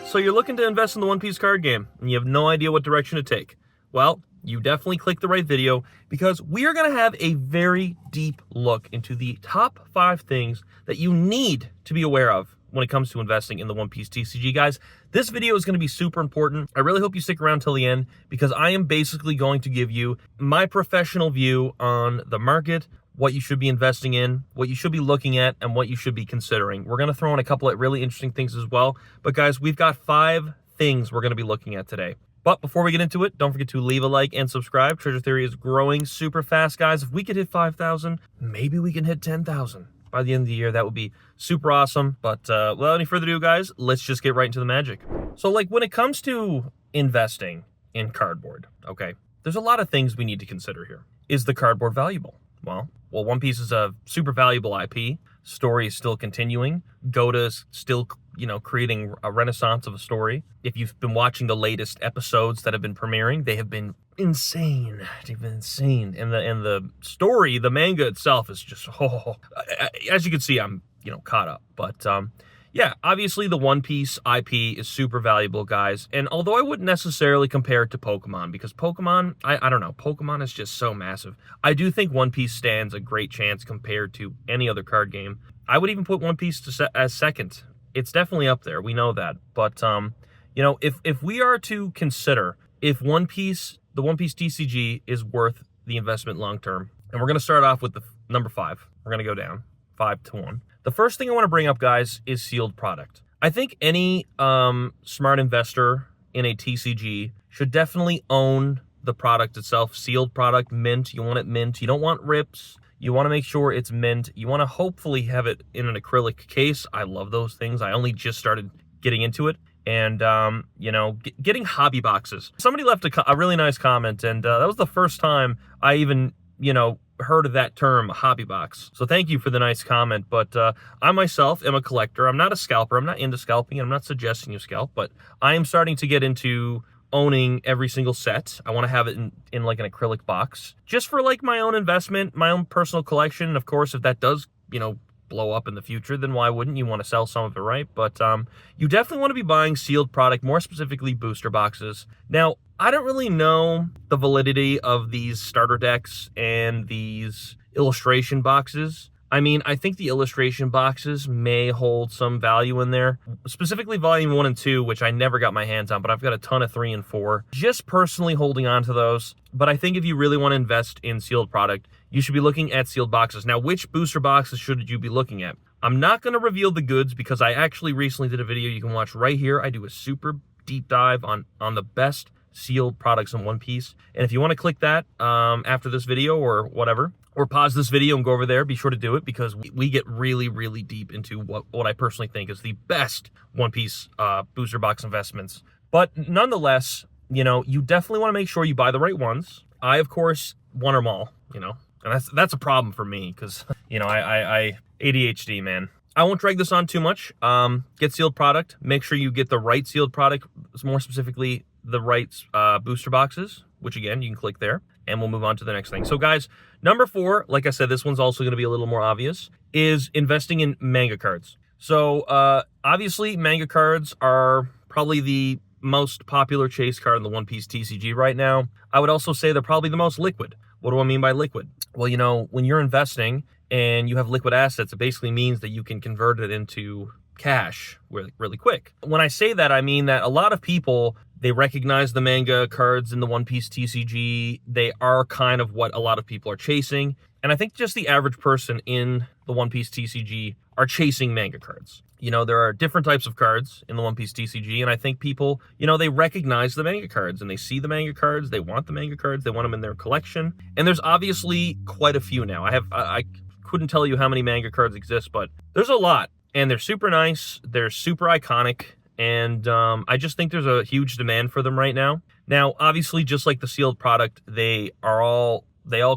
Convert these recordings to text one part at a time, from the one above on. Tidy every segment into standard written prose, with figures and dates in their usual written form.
So you're looking to invest in the One Piece card game, and you have no idea what direction to take. Well, you definitely clicked the right video, because we are going to have a very deep look into the top 5 things that you need to be aware of when it comes to investing in the One Piece TCG. Guys, this video is going to be super important. I really hope you stick around till the end, because I am basically going to give you my professional view on the market, what you should be investing in, what you should be looking at, and what you should be considering. We're going to throw in a couple of really interesting things as well. But guys, we've got 5 things we're going to be looking at today. But before we get into it, don't forget to leave a like and subscribe. Treasure Theory is growing super fast, guys. If we could hit 5,000, maybe we can hit 10,000 by the end of the year. That would be super awesome. But without any further ado, guys, let's just get right into the magic. So like when it comes to investing in cardboard, okay, there's a lot of things we need to consider here. Is the cardboard valuable? Well, One Piece is a super valuable IP. Story is still continuing. Goda's still, creating a renaissance of a story. If you've been watching the latest episodes that have been premiering, they have been insane. They've been insane. And the story, the manga itself is just, as you can see, I'm, caught up. But, yeah, obviously the One Piece IP is super valuable, guys. And although I wouldn't necessarily compare it to Pokemon, because Pokemon, I don't know, Pokemon is just so massive. I do think One Piece stands a great chance compared to any other card game. I would even put One Piece as second. It's definitely up there. We know that. But, if we are to consider if the One Piece TCG is worth the investment long term, and we're going to start off with the number 5. We're going to go down 5 to 1. The first thing I want to bring up, guys, is sealed product. I think any smart investor in a TCG should definitely own the product itself. Sealed product, mint. You want it mint. You don't want rips. You want to make sure it's mint. You want to hopefully have it in an acrylic case. I love those things. I only just started getting into it. And, getting hobby boxes. Somebody left a really nice comment, and that was the first time I even, heard of that term, hobby box. So thank you for the nice comment. But I myself am a collector. I'm not a scalper. I'm not into scalping. I'm not suggesting you scalp, but I am starting to get into owning every single set. I want to have it in like an acrylic box, just for like my own investment, my own personal collection. And of course, if that does, blow up in the future, then why wouldn't you want to sell some of it, right? But you definitely want to be buying sealed product, more specifically booster boxes. Now, I don't really know the validity of these starter decks and these illustration boxes. I mean, I think the illustration boxes may hold some value in there, specifically volume 1 and 2, which I never got my hands on, but I've got a ton of 3 and 4, just personally holding on to those. But I think if you really want to invest in sealed product, you should be looking at sealed boxes. Now, which booster boxes should you be looking at? I'm not going to reveal the goods, because I actually recently did a video you can watch right here. I do a super deep dive on the best sealed products in One Piece. And if you want to click that after this video or whatever, or pause this video and go over there, be sure to do it, because we get really, really deep into what I personally think is the best One Piece booster box investments. But nonetheless, you definitely want to make sure you buy the right ones. I, of course, want them all, and that's a problem for me, because, I ADHD, man. I won't drag this on too much. Get sealed product. Make sure you get the right sealed product, more specifically the right booster boxes, which again, you can click there, and we'll move on to the next thing. So guys, number 4, like I said, this one's also going to be a little more obvious, is investing in manga cards. So obviously, manga cards are probably the most popular chase card in the One Piece TCG right now. I would also say they're probably the most liquid. What do I mean by liquid? Well, when you're investing and you have liquid assets, it basically means that you can convert it into cash really quick. When I say that, I mean that a lot of people, they recognize the manga cards in the One Piece TCG. They are kind of what a lot of people are chasing. And I think just the average person in the One Piece TCG are chasing manga cards. There are different types of cards in the One Piece TCG, and I think people, they recognize the manga cards, and they see the manga cards, they want the manga cards, they want them in their collection. And there's obviously quite a few now. I couldn't tell you how many manga cards exist, but there's a lot. And they're super nice, they're super iconic, and I just think there's a huge demand for them right now. Now, obviously, just like the sealed product, they all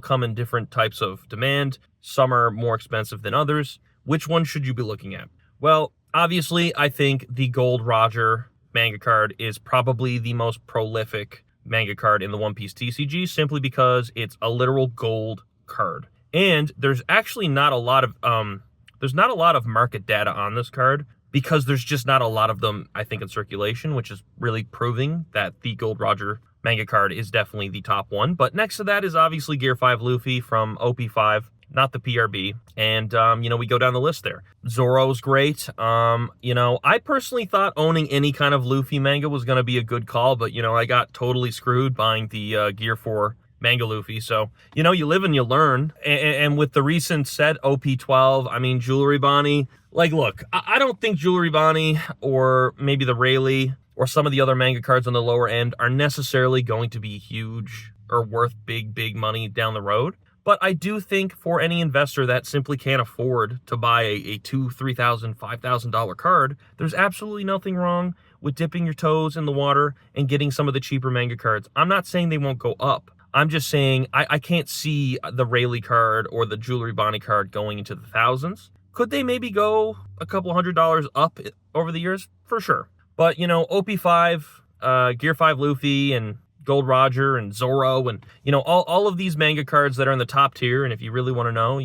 come in different types of demand. Some are more expensive than others. Which one should you be looking at? Well, obviously, I think the Gold Roger manga card is probably the most prolific manga card in the One Piece TCG, simply because it's a literal gold card. And there's actually not a lot of market data on this card, because there's just not a lot of them, I think, in circulation, which is really proving that the Gold Roger manga card is definitely the top one. But next to that is obviously Gear 5 Luffy from OP5, not the PRB. And, we go down the list there. Zoro's great. I personally thought owning any kind of Luffy manga was going to be a good call, but, I got totally screwed buying the Gear 4 manga Luffy. So, you live and you learn. And with the recent set, OP12, Jewelry Bonnie, look, I don't think Jewelry Bonnie or maybe the Rayleigh or some of the other manga cards on the lower end are necessarily going to be huge or worth big money down the road. But I do think for any investor that simply can't afford to buy a $2,000, $3,000, $5,000 card, there's absolutely nothing wrong with dipping your toes in the water and getting some of the cheaper manga cards. I'm not saying they won't go up. I'm just saying I can't see the Rayleigh card or the Jewelry Bonnie card going into the thousands. Could they maybe go a couple $100s up over the years? For sure. But, OP5, Gear 5 Luffy, and Gold Roger, and Zoro, and, all of these manga cards that are in the top tier, and if you really want to know,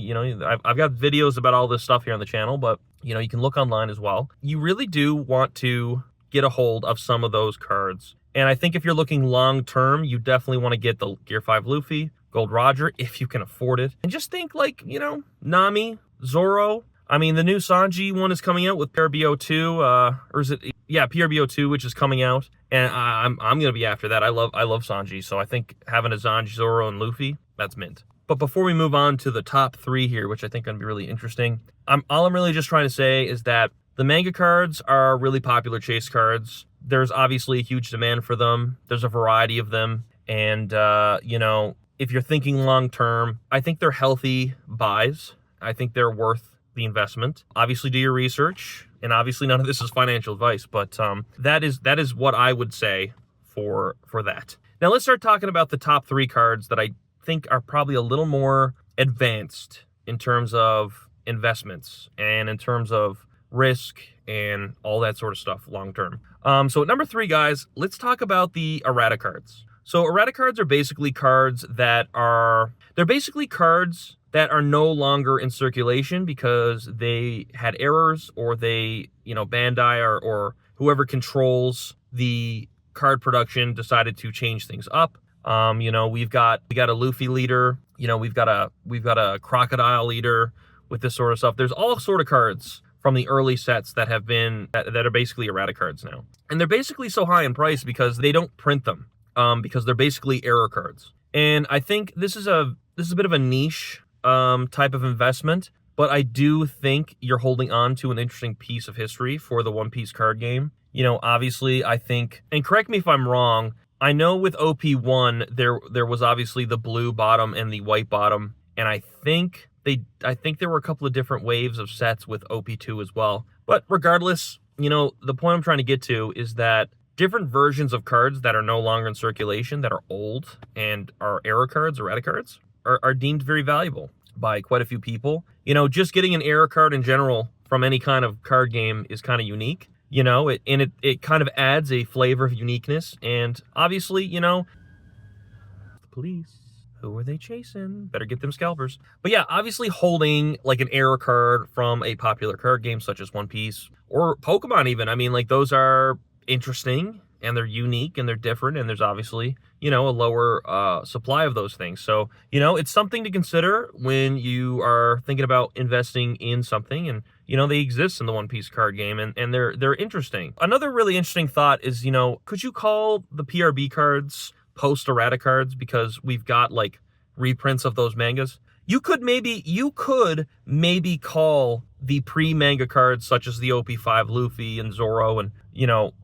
I've got videos about all this stuff here on the channel, but, you can look online as well. You really do want to get a hold of some of those cards. And I think if you're looking long-term, you definitely want to get the Gear 5 Luffy, Gold Roger, if you can afford it. And just think Nami, Zoro. The new Sanji one is coming out with PRBO2, or is it? Yeah, PRBO2, which is coming out. And I'm going to be after that. I love Sanji. So I think having a Sanji, Zoro, and Luffy, that's mint. But before we move on to the top three here, which I think are going to be really interesting, all I'm really just trying to say is that the manga cards are really popular chase cards. There's obviously a huge demand for them. There's a variety of them. And, if you're thinking long term, I think they're healthy buys. I think they're worth the investment. Obviously, do your research. And obviously, none of this is financial advice. But that is what I would say for that. Now, let's start talking about the top three cards that I think are probably a little more advanced in terms of investments and in terms of risk and all that sort of stuff long term. So at number 3, guys, let's talk about the errata cards. So errata cards are basically cards that are no longer in circulation because they had errors, or they, Bandai or whoever controls the card production decided to change things up. We've got a Luffy leader, we've got a Crocodile leader with this sort of stuff. There's all sort of cards from the early sets that are basically errata cards now. And they're basically so high in price because they don't print them, because they're basically error cards. And I think this is a bit of a niche type of investment, but I do think you're holding on to an interesting piece of history for the One Piece card game. Obviously, I think, and correct me if I'm wrong, I know with OP1 there was obviously the blue bottom and the white bottom, and I think there were a couple of different waves of sets with OP2 as well. But regardless, the point I'm trying to get to is that different versions of cards that are no longer in circulation, that are old and are error cards, errata cards, are deemed very valuable by quite a few people. Just getting an error card in general from any kind of card game is kind of unique. It kind of adds a flavor of uniqueness. And obviously, the police. Who are they chasing? Better get them scalpers. But yeah, obviously holding an error card from a popular card game such as One Piece or Pokemon even. Those are interesting and they're unique and they're different, and there's obviously, a lower supply of those things. So, it's something to consider when you are thinking about investing in something, and, they exist in the One Piece card game, and they're interesting. Another really interesting thought is, could you call the PRB cards post-errata cards because we've got reprints of those mangas? You could maybe call the pre-manga cards such as the OP5 Luffy and Zoro and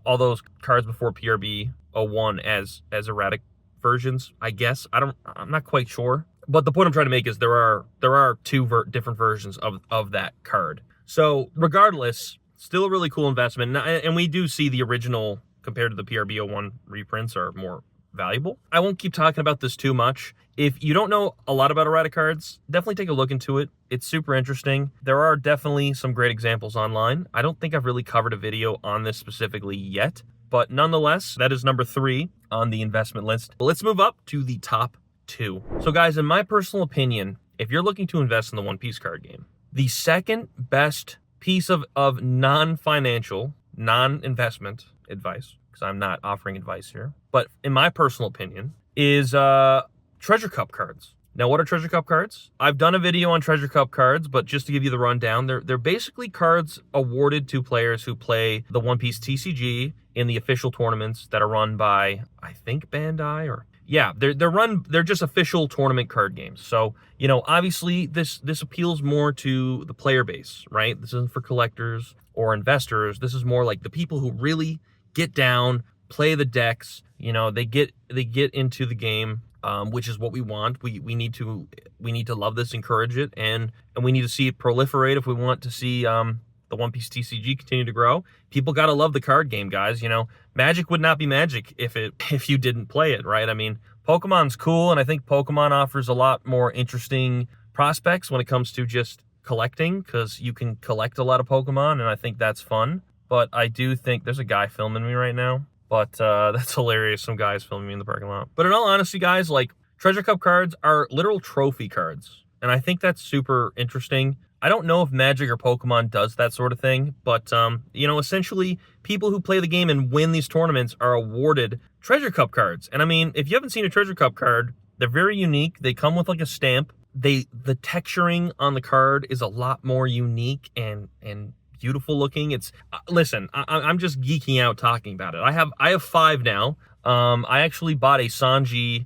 all those cards before PRB 01 as erratic versions, I guess. I'm not quite sure, but the point I'm trying to make is there are two different versions of that card. So regardless, still a really cool investment, and we do see the original compared to the PRB 01 reprints are more valuable. I won't keep talking about this too much. If you don't know a lot about errata cards, definitely take a look into it. It's super interesting. There are definitely some great examples online. I don't think I've really covered a video on this specifically yet, but nonetheless, that is number 3 on the investment list. Let's move up to the top 2. So guys, in my personal opinion, if you're looking to invest in the One Piece card game, the second best piece of non-financial, non-investment advice, because I'm not offering advice here, but in my personal opinion, is Treasure Cup cards. Now, what are Treasure Cup cards? I've done a video on Treasure Cup cards, but just to give you the rundown, they're basically cards awarded to players who play the One Piece TCG in the official tournaments that are run by, I think, Bandai, or yeah, they're just official tournament card games. So, you know, obviously this appeals more to the player base, right? This isn't for collectors or investors. This is more like the people who really get down, play the decks, you know, they get into the game, which is what we want. We need to love this, encourage it, and we need to see it proliferate if we want to see the One Piece TCG continue to grow. People gotta love the card game, guys. You know, Magic would not be Magic if you didn't play it, right? I mean, Pokemon's cool, and I think Pokemon offers a lot more interesting prospects when it comes to just collecting, because you can collect a lot of Pokemon, and I think that's fun. But I do think there's a guy filming me right now. But that's hilarious. Some guys filming me in the parking lot. But in all honesty, guys, like, Treasure Cup cards are literal trophy cards. And I think that's super interesting. I don't know if Magic or Pokemon does that sort of thing. But, you know, essentially, people who play the game and win these tournaments are awarded Treasure Cup cards. And I mean, if you haven't seen a Treasure Cup card, they're very unique. They come with like a stamp. The texturing on the card is a lot more unique and beautiful looking. It's listen, I'm just geeking out talking about it. I have 5 now. I actually bought a Sanjuro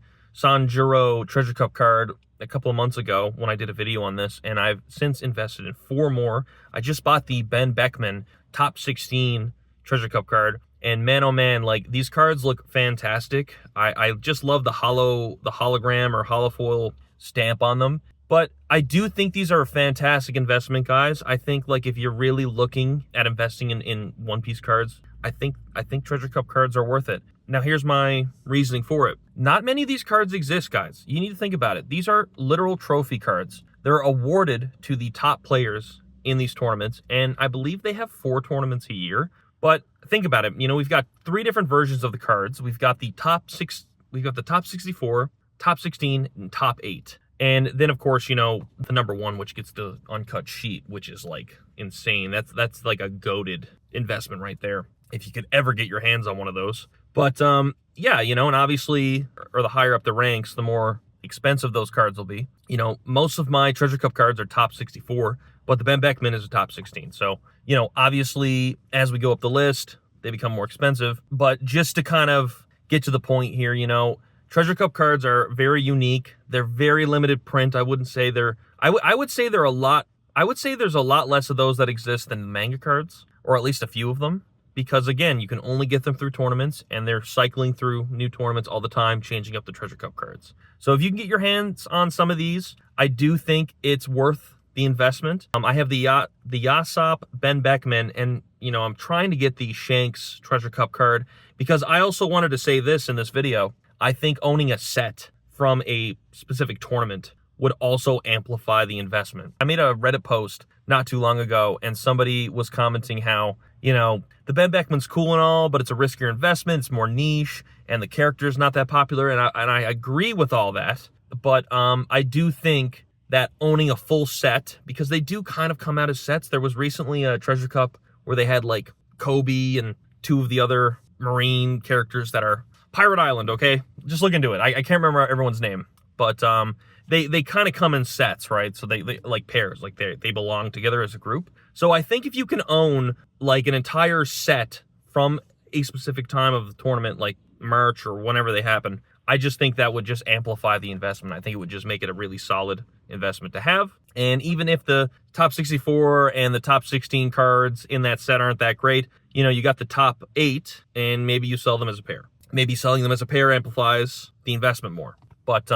Treasure Cup card a couple of months ago when I did a video on this, and I've since invested in 4 more. I just bought the Ben Beckman top 16 Treasure Cup card, and man, oh man, like, these cards look fantastic. I just love the hologram or holofoil stamp on them. But I do think these are a fantastic investment, guys. I think, like, if you're really looking at investing in One Piece cards, I think Treasure Cup cards are worth it. Now, here's my reasoning for it. Not many of these cards exist, guys. You need to think about it. These are literal trophy cards. They're awarded to the top players in these tournaments, and I believe they have 4 tournaments a year. But think about it. You know, we've got 3 different versions of the cards. We've got the top 64, top 16, and top 8. And then, of course, you know, the number 1, which gets the uncut sheet, which is, like, insane. That's like a goated investment right there, if you could ever get your hands on one of those. But, yeah, you know, and obviously, or the higher up the ranks, the more expensive those cards will be. You know, most of my Treasure Cup cards are top 64, but the Ben Beckman is a top 16. So, you know, obviously, as we go up the list, they become more expensive. But just to kind of get to the point here, you know, Treasure Cup cards are very unique. They're very limited print. I wouldn't say they're... I would say they're a lot... I would say there's a lot less of those that exist than manga cards, or at least a few of them. Because, again, you can only get them through tournaments, and they're cycling through new tournaments all the time, changing up the Treasure Cup cards. So if you can get your hands on some of these, I do think it's worth the investment. I have the Yasop Ben Beckman, and, you know, I'm trying to get the Shanks Treasure Cup card, because I also wanted to say this in this video. I think owning a set from a specific tournament would also amplify the investment. I made a Reddit post not too long ago, and somebody was commenting how, you know, the Ben Beckman's cool and all, but it's a riskier investment, it's more niche, and the character's not that popular, and I agree with all that. But I do think that owning a full set, because they do kind of come out as sets. There was recently a Treasure Cup where they had, like, Kobe and 2 of the other Marine characters that are Pirate Island, okay? Just look into it. I can't remember everyone's name, but they kind of come in sets, right? So they like pairs, like they belong together as a group. So I think if you can own, like, an entire set from a specific time of the tournament, like March or whenever they happen, I just think that would just amplify the investment. I think it would just make it a really solid investment to have. And even if the top 64 and the top 16 cards in that set aren't that great, you know, you got the top 8, and maybe you sell them as a pair. Maybe selling them as a pair amplifies the investment more. But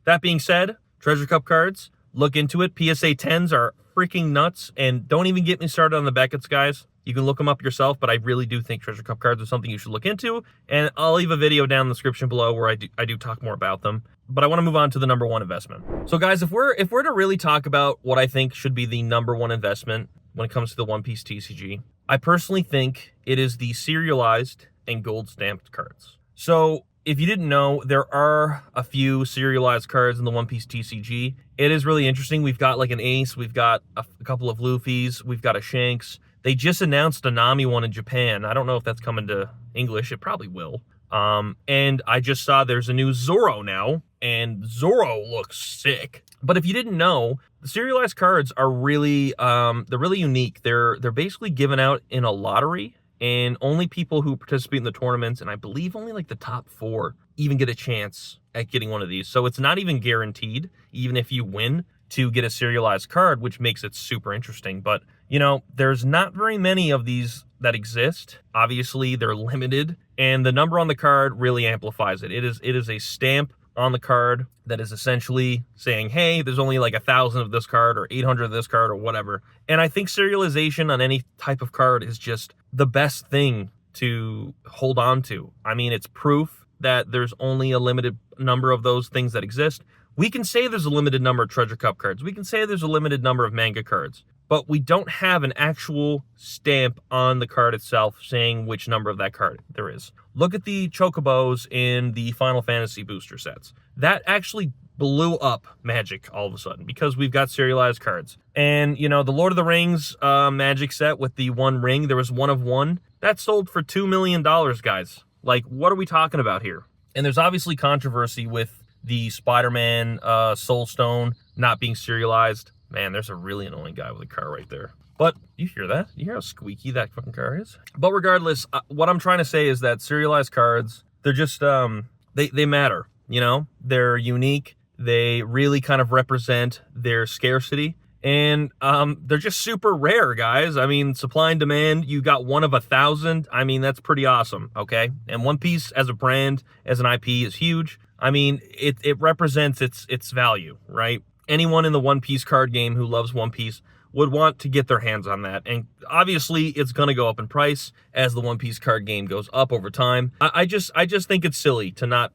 that being said, Treasure Cup cards, look into it. PSA 10s are freaking nuts, and don't even get me started on the Beckett's, guys. You can look them up yourself, but I really do think Treasure Cup cards are something you should look into, and I'll leave a video down in the description below where I do talk more about them. But I want to move on to the number 1 investment. So, guys, if we're to really talk about what I think should be the number 1 investment when it comes to the One Piece TCG, I personally think it is the serialized and gold stamped cards. So if you didn't know, there are a few serialized cards in the One Piece TCG. It is really interesting. We've got like an Ace, we've got a couple of Luffy's, we've got a Shanks. They just announced a Nami one in Japan. I don't know if that's coming to English. It probably will. And I just saw there's a new Zoro now, and Zoro looks sick. But if you didn't know, the serialized cards are really, they're really unique. They're basically given out in a lottery, and only people who participate in the tournaments, and I believe only like the top 4, even get a chance at getting one of these. So it's not even guaranteed, even if you win, to get a serialized card, which makes it super interesting. But, you know, there's not very many of these that exist. Obviously, they're limited, and the number on the card really amplifies it. It is a stamp on the card that is essentially saying, hey, there's only like 1,000 of this card or 800 of this card or whatever. And I think serialization on any type of card is just the best thing to hold on to. I mean, it's proof that there's only a limited number of those things that exist. We can say there's a limited number of Treasure Cup cards. We can say there's a limited number of manga cards, but we don't have an actual stamp on the card itself saying which number of that card there is. Look at the Chocobos in the Final Fantasy booster sets. That actually blew up Magic all of a sudden because we've got serialized cards. And, you know, the Lord of the Rings Magic set with the one ring, there was one of one. That sold for $2 million, guys. Like, what are we talking about here? And there's obviously controversy with the Spider-Man Soul Stone not being serialized. Man, there's a really annoying guy with a car right there. But you hear that? You hear how squeaky that fucking car is? But regardless, what I'm trying to say is that serialized cards, they're just, they matter, you know? They're unique. They really kind of represent their scarcity. And they're just super rare, guys. I mean, supply and demand, you got one of 1,000. I mean, that's pretty awesome, okay? And One Piece as a brand, as an IP, is huge. I mean, it represents its value, right? Anyone in the One Piece card game who loves One Piece would want to get their hands on that. And obviously, it's going to go up in price as the One Piece card game goes up over time. I just think it's silly to not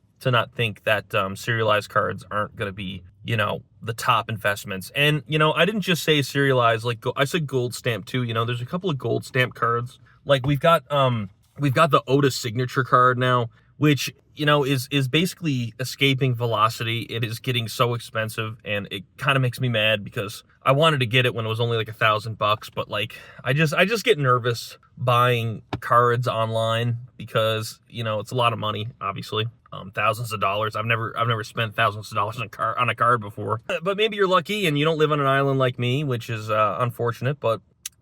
think that serialized cards aren't going to be, you know, the top investments. And, you know, I didn't just say serialized, like I said gold stamp too. You know, there's a couple of gold stamp cards. Like we've got the Otis signature card now, which, you know, is basically escaping velocity. It is getting so expensive, and it kind of makes me mad because I wanted to get it when it was only like $1,000, but like I just get nervous buying cards online because, you know, it's a lot of money, obviously. Thousands of dollars. I've never spent thousands of dollars on a card before. But maybe you're lucky and you don't live on an island like me, which is unfortunate. But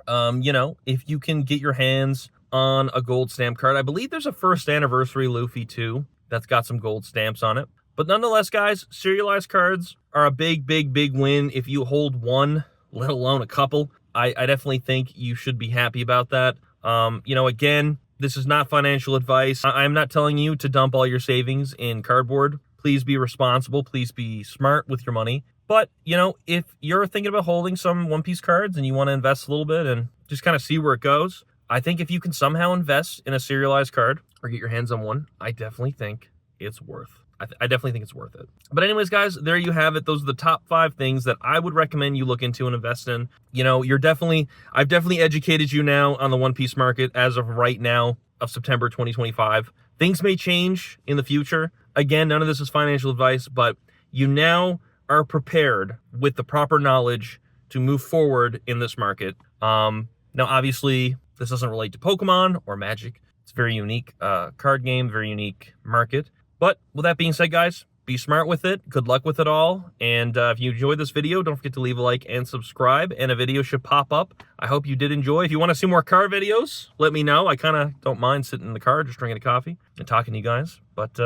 you know, if you can get your hands on a gold stamp card, I believe there's a first anniversary Luffy too that's got some gold stamps on it. But nonetheless, guys, serialized cards are a big win. If you hold one, let alone a couple, I definitely think you should be happy about that. You know, again, this is not financial advice. I'm not telling you to dump all your savings in cardboard. Please be responsible. Please be smart with your money. But, you know, if you're thinking about holding some One Piece cards and you want to invest a little bit and just kind of see where it goes, I think if you can somehow invest in a serialized card or get your hands on one, I definitely think it's worth. I definitely think it's worth it. But anyways, guys, there you have it. Those are the top 5 things that I would recommend you look into and invest in. You know, I've definitely educated you now on the One Piece market as of right now of September 2025. Things may change in the future. Again, none of this is financial advice, but you now are prepared with the proper knowledge to move forward in this market. Now, obviously, this doesn't relate to Pokemon or Magic. It's a very unique card game, very unique market. But with that being said, guys, be smart with it. Good luck with it all. And if you enjoyed this video, don't forget to leave a like and subscribe. And a video should pop up. I hope you did enjoy. If you want to see more car videos, let me know. I kind of don't mind sitting in the car, just drinking a coffee and talking to you guys. But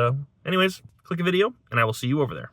anyways, click a video, and I will see you over there.